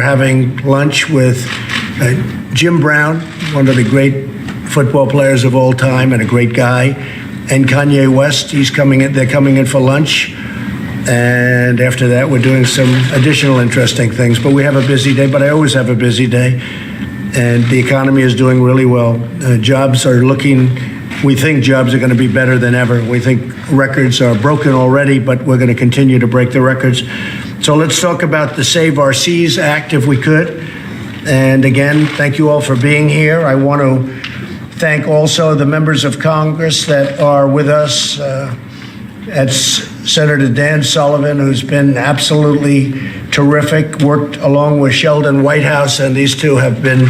having lunch with Jim Brown, one of the great football players of all time and a great guy, and Kanye West. They're coming in for lunch. And after that, we're doing some additional interesting things. But we have a busy day, but I always have a busy day. And the economy is doing really well. We think jobs are going to be better than ever. We think records are broken already, but we're going to continue to break the records. So let's talk about the Save Our Seas Act, if we could. And again, thank you all for being here. I want to thank also the members of Congress that are with us. That's Senator Dan Sullivan, who's been absolutely terrific, worked along with Sheldon Whitehouse, and these two have been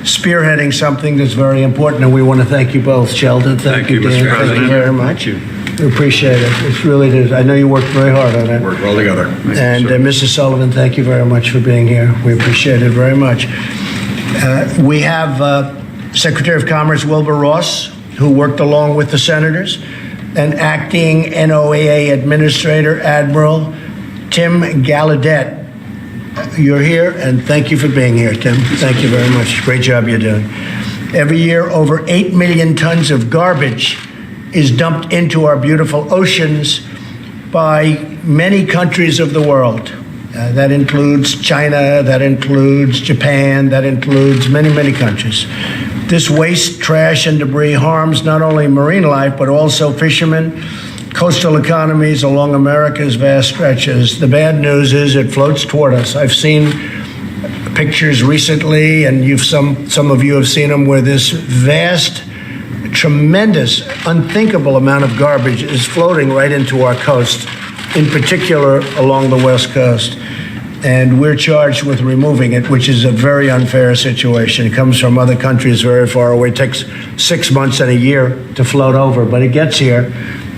spearheading something that's very important, and we want to thank you both. Sheldon, thank you, Dan. Mr. President. Thank you very much. Thank you. We appreciate it. It's really, I know you worked very hard on it. Worked well together. And Mrs. Sullivan, thank you very much for being here. We appreciate it very much. We have Secretary of Commerce Wilbur Ross, who worked along with the senators, and acting NOAA Administrator Admiral Tim Gallaudet. You're here, and thank you for being here, Tim. Thank you very much. Great job you're doing. Every year, over 8 million tons of garbage is dumped into our beautiful oceans by many countries of the world. That includes China, that includes Japan, that includes many, many countries. This waste, trash, and debris harms not only marine life, but also fishermen, coastal economies along America's vast stretches. The bad news is it floats toward us. I've seen pictures recently, and some of you have seen them, where this vast, tremendous, unthinkable amount of garbage is floating right into our coast, in particular along the West Coast. And we're charged with removing it, which is a very unfair situation. It comes from other countries very far away. It takes 6 months and a year to float over, but it gets here,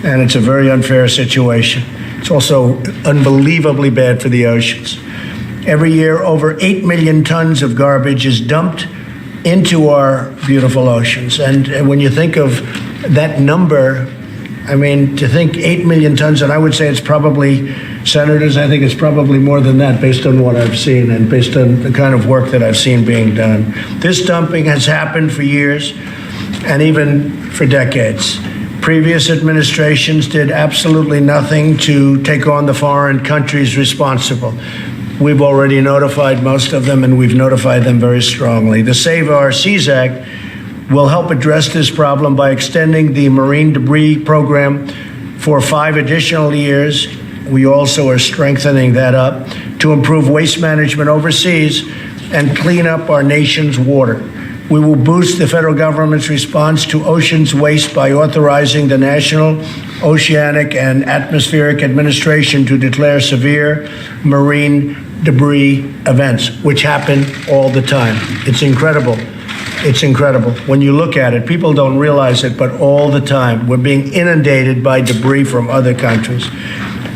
and it's a very unfair situation. It's also unbelievably bad for the oceans. Every year, over 8 million tons of garbage is dumped into our beautiful oceans. And when you think of that number, I mean, to think 8 million tons, and I would say it's probably, senators, I think it's probably more than that based on what I've seen and based on the kind of work that I've seen being done. This dumping has happened for years and even for decades. Previous administrations did absolutely nothing to take on the foreign countries responsible. We've already notified most of them, and we've notified them very strongly. The Save Our Seas Act will help address this problem by extending the marine debris program for 5 additional years. We also are strengthening that up to improve waste management overseas and clean up our nation's water. We will boost the federal government's response to oceans waste by authorizing the National Oceanic and Atmospheric Administration to declare severe marine debris events, which happen all the time. It's incredible. It's incredible. When you look at it, people don't realize it, but all the time we're being inundated by debris from other countries.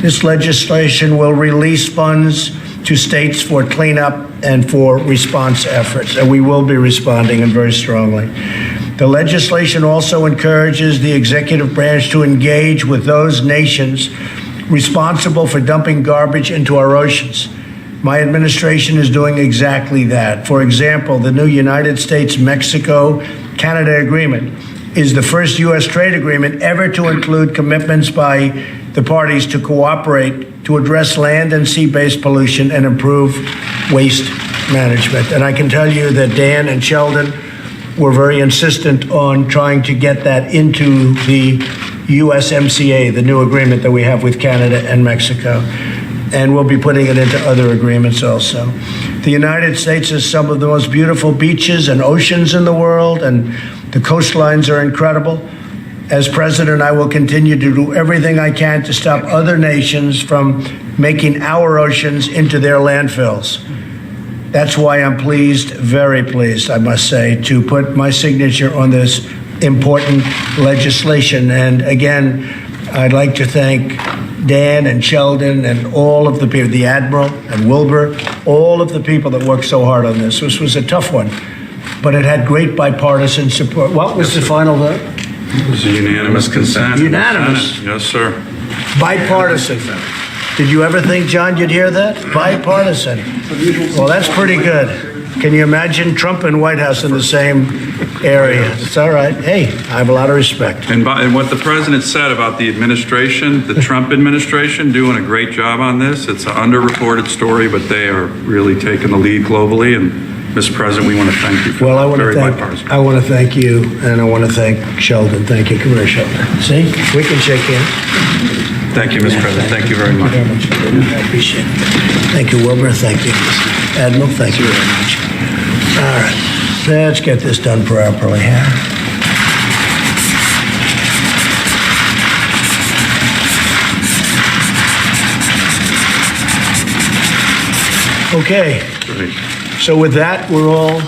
This legislation will release funds to states for cleanup and for response efforts, and we will be responding, and very strongly. The legislation also encourages the executive branch to engage with those nations responsible for dumping garbage into our oceans. My administration is doing exactly that. For example, the new United States-Mexico-Canada agreement is the first U.S. trade agreement ever to include commitments by the parties to cooperate to address land and sea-based pollution and improve waste management. And I can tell you that Dan and Sheldon were very insistent on trying to get that into the USMCA, the new agreement that we have with Canada and Mexico. And we'll be putting it into other agreements also. The United States has some of the most beautiful beaches and oceans in the world, and the coastlines are incredible. As president, I will continue to do everything I can to stop other nations from making our oceans into their landfills. That's why I'm pleased, very pleased, I must say, to put my signature on this important legislation. And again, I'd like to thank Dan and Sheldon and all of the people, the Admiral and Wilbur, all of the people that worked so hard on this. This was a tough one, but it had great bipartisan support. What was the final vote? It was a unanimous consent. Unanimous. Yes, sir. Bipartisan. Did you ever think, John, you'd hear that? Bipartisan. Well, that's pretty good. Can you imagine Trump and White House in the same area? It's all right. Hey, I have a lot of respect. And what the president said about the administration, the Trump administration, doing a great job on this. It's an underreported story, but they are really taking the lead globally. And Mr. President, we want to thank you for Well, that. I want to thank you, and I want to thank Sheldon. Thank you, Commissioner. See, we can shake hands. Thank you, Mr. President. Thank you very much. I appreciate it. Thank you, Wilbur. Thank you, Admiral. Thank you very much. All right, let's get this done properly here. Okay. Great. So with that, we're all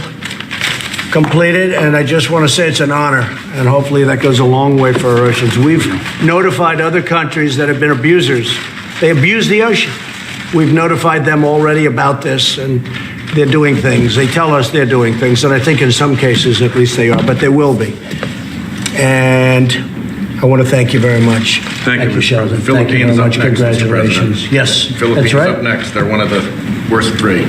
completed, and I just want to say it's an honor, and hopefully that goes a long way for our oceans. We've notified other countries that have been abusers. They abuse the ocean. We've notified them already about this, and they're doing things. They tell us they're doing things, and I think in some cases at least they are, but they will be. And I want to thank you very much. Thank you, Sheldon. Philippines Thank you very much. up next, Mr. Congratulations. President. Yes, Philippines that's right. up next. They're one of the worst three.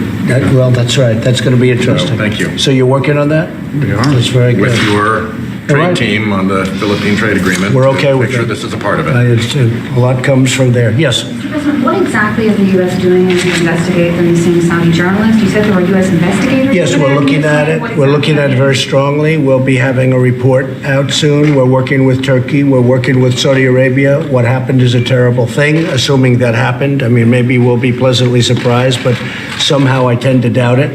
Well, that's right. That's going to be interesting. thank you. So you're working on that? We are. That's very good. With your All trade right. team on the Philippine trade agreement. We're okay with Make sure it. this is a part of it. A lot comes from there. Yes. Mr. President, what exactly is the U.S. doing to investigate the missing Saudi journalist? You said there were U.S. investigators? Yes, over we're there. looking at it. What We're looking at it exactly? very strongly. We'll be having a report out soon. We're working with Turkey. We're working with Saudi Arabia. What happened is a terrible thing, assuming that happened. I mean, maybe we'll be pleasantly surprised, but somehow I tend to doubt it.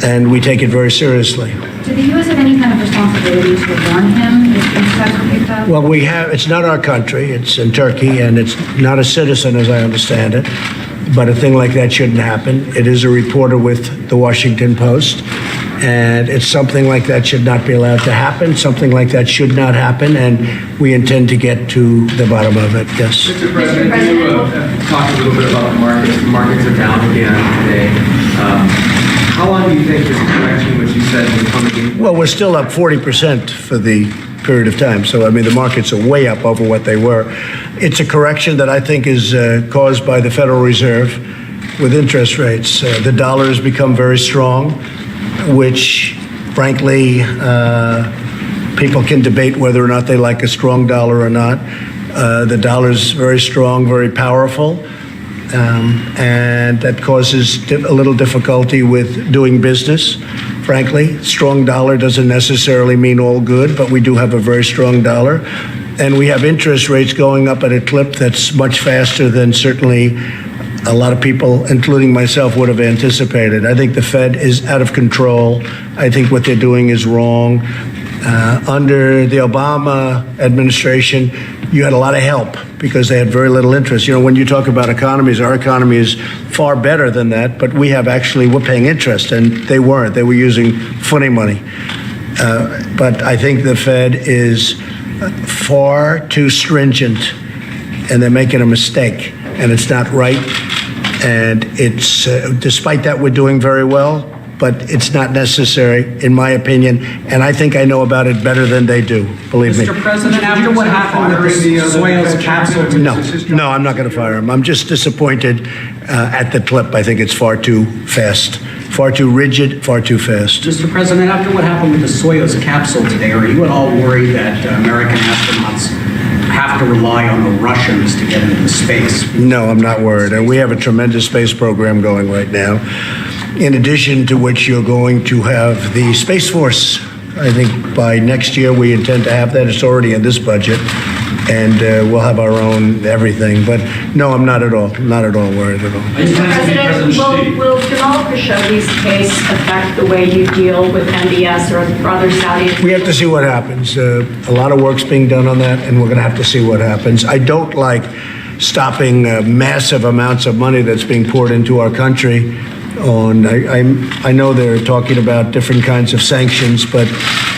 And we take it very seriously. Did the U.S. have any kind of responsibility to warn him if these steps were picked up? Well, it's not our country. It's in Turkey, and it's not a citizen, as I understand it. But a thing like that shouldn't happen. It is a reporter with the Washington Post, and it's something like that should not be allowed to happen. Something like that should not happen, and we intend to get to the bottom of it. Yes. Mr. President, can you talk a little bit about the markets? The markets are down again today. How long do you think this correction, which you said was coming? Well, we're still up 40% for the period of time. So, I mean, the markets are way up over what they were. It's a correction that I think is caused by the Federal Reserve with interest rates. The dollar has become very strong, which, frankly, people can debate whether or not they like a strong dollar or not. The dollar is very strong, very powerful. And that causes a little difficulty with doing business, frankly. Strong dollar doesn't necessarily mean all good, but we do have a very strong dollar. And we have interest rates going up at a clip that's much faster than certainly a lot of people, including myself, would have anticipated. I think the Fed is out of control. I think what they're doing is wrong. Under the Obama administration, you had a lot of help because they had very little interest. You know, when you talk about economies, our economy is far better than that, but we're paying interest, and they weren't. They were using funny money. But I think the Fed is far too stringent, and they're making a mistake, and it's not right. And it's, despite that, we're doing very well, but it's not necessary, in my opinion, and I think I know about it better than they do, believe me. Mr. President, after what happened with the Soyuz capsule... No, I'm not going to fire him. I'm just disappointed at the clip. I think it's far too fast, far too rigid, far too fast. Mr. President, after what happened with the Soyuz capsule today, are you at all worried that American astronauts have to rely on the Russians to get into space? No, I'm not worried. And we have a tremendous space program going right now. In addition to which, you're going to have the Space Force. I think by next year we intend to have that. It's already in this budget. And we'll have our own everything. But no, I'm not at all worried at all. Mr. President, will Jamal Khashoggi's case affect the way you deal with MBS or other Saudi? We have to see what happens. A lot of work's being done on that, and we're going to have to see what happens. I don't like stopping massive amounts of money that's being poured into our country. I know they're talking about different kinds of sanctions, but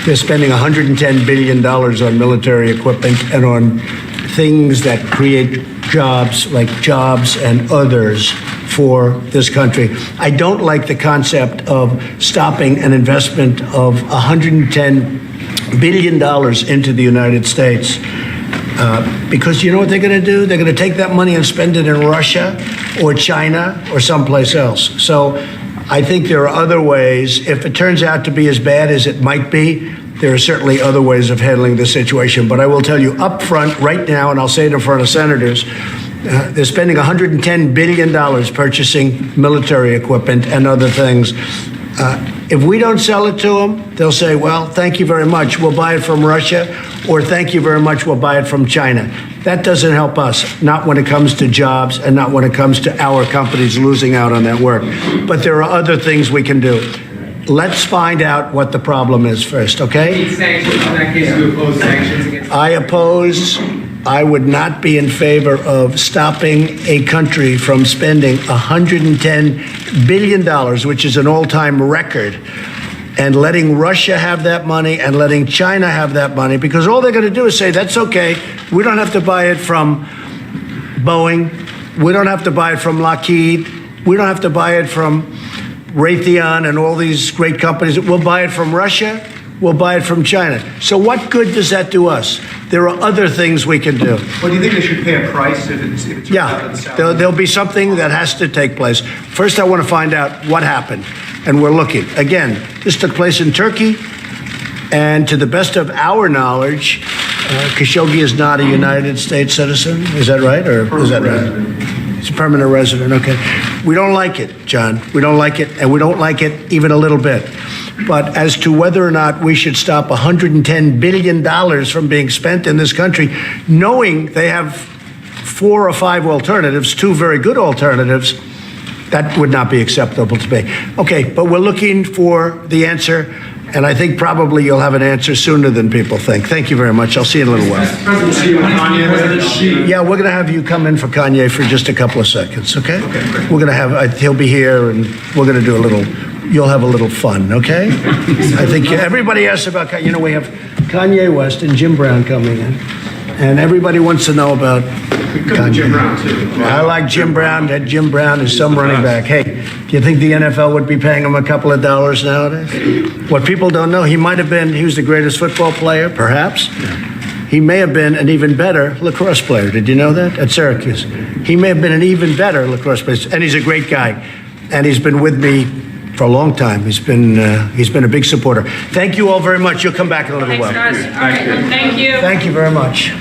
they're spending $110 billion on military equipment and on things that create jobs, like jobs and others for this country. I don't like the concept of stopping an investment of $110 billion into the United States. Because you know what they're going to do? They're going to take that money and spend it in Russia or China or someplace else. So I think there are other ways. If it turns out to be as bad as it might be, there are certainly other ways of handling the situation. But I will tell you up front right now, and I'll say it in front of senators, they're spending $110 billion purchasing military equipment and other things. If we don't sell it to them, they'll say, well, thank you very much, we'll buy it from Russia, or thank you very much, we'll buy it from China. That doesn't help us, not when it comes to jobs and not when it comes to our companies losing out on that work. But there are other things we can do. Let's find out what the problem is first, okay? Sanctions, in that case, you oppose sanctions against... I would not be in favor of stopping a country from spending $110 billion, which is an all-time record, and letting Russia have that money and letting China have that money, because all they're going to do is say, that's okay, we don't have to buy it from Boeing, we don't have to buy it from Lockheed, we don't have to buy it from Raytheon and all these great companies. We'll buy it from Russia, we'll buy it from China. So what good does that do us? There are other things we can do. Well, do you think they should pay a price if it's Yeah, there'll be something that has to take place. First, I want to find out what happened, and we're looking. Again, this took place in Turkey, and to the best of our knowledge, Khashoggi is not a United States citizen. Is that right, or is that right? He's a permanent resident, okay. We don't like it, John. We don't like it, and we don't like it even a little bit. But as to whether or not we should stop $110 billion from being spent in this country, knowing they have 4 or 5 alternatives, 2 very good alternatives, that would not be acceptable to me. Okay, but we're looking for the answer, and I think probably you'll have an answer sooner than people think. Thank you very much. I'll see you in a little while. Yeah, we're going to have you come in for Kanye for just a couple of seconds, okay? We're going to have, he'll be here, and we're going to do a little, you'll have a little fun, okay? I think everybody asks about, we have Kanye West and Jim Brown coming in, and everybody wants to know about Kanye. Jim Brown, too. I like Jim Brown. That Jim Brown is some running back. Hey, do you think the NFL would be paying him a couple of dollars nowadays? What people don't know, he was the greatest football player, perhaps. He may have been an even better lacrosse player. Did you know that? At Syracuse. He may have been an even better lacrosse player. And he's a great guy. And he's been with me for a long time. He's been a big supporter. Thank you all very much. You'll come back in a little while. Thanks, guys. All right, thank you. Thank you very much.